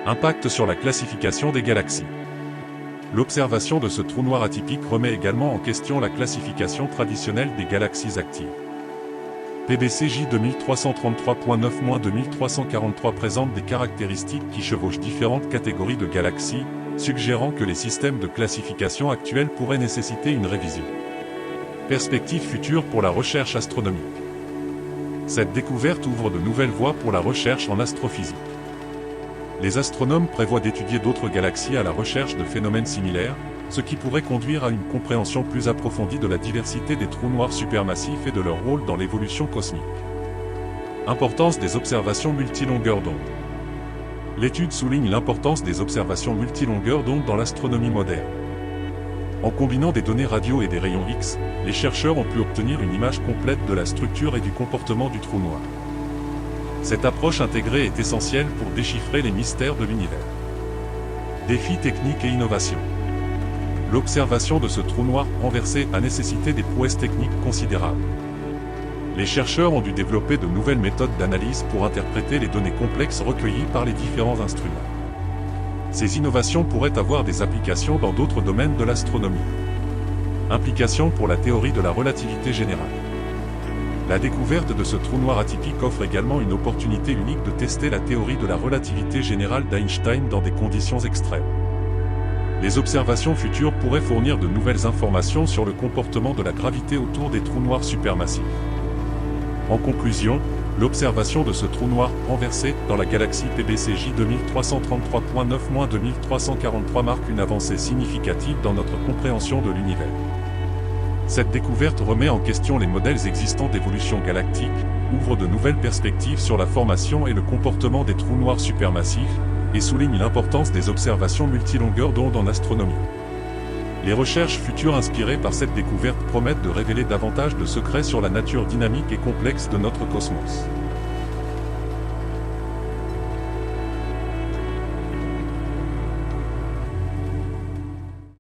Impact sur la classification des galaxies. L'observation de ce trou noir atypique remet également en question la classification traditionnelle des galaxies actives. PBCJ 2333.9-2343 présente des caractéristiques qui chevauchent différentes catégories de galaxies, suggérant que les systèmes de classification actuels pourraient nécessiter une révision. Perspectives futures pour la recherche astronomique. Cette découverte ouvre de nouvelles voies pour la recherche en astrophysique. Les astronomes prévoient d'étudier d'autres galaxies à la recherche de phénomènes similaires, ce qui pourrait conduire à une compréhension plus approfondie de la diversité des trous noirs supermassifs et de leur rôle dans l'évolution cosmique. Importance des observations multilongueurs d'onde. L'étude souligne l'importance des observations multilongueurs d'onde dans l'astronomie moderne. En combinant des données radio et des rayons X, les chercheurs ont pu obtenir une image complète de la structure et du comportement du trou noir. Cette approche intégrée est essentielle pour déchiffrer les mystères de l'univers. Défis techniques et innovations. L'observation de ce trou noir renversé a nécessité des prouesses techniques considérables. Les chercheurs ont dû développer de nouvelles méthodes d'analyse pour interpréter les données complexes recueillies par les différents instruments. Ces innovations pourraient avoir des applications dans d'autres domaines de l'astronomie. Implications pour la théorie de la relativité générale. La découverte de ce trou noir atypique offre également une opportunité unique de tester la théorie de la relativité générale d'Einstein dans des conditions extrêmes. Les observations futures pourraient fournir de nouvelles informations sur le comportement de la gravité autour des trous noirs supermassifs. En conclusion, l'observation de ce trou noir renversé dans la galaxie PBCJ 2333.9-2343 marque une avancée significative dans notre compréhension de l'univers. Cette découverte remet en question les modèles existants d'évolution galactique, ouvre de nouvelles perspectives sur la formation et le comportement des trous noirs supermassifs, et souligne l'importance des observations multilongueurs d'onde en astronomie. Les recherches futures inspirées par cette découverte promettent de révéler davantage de secrets sur la nature dynamique et complexe de notre cosmos.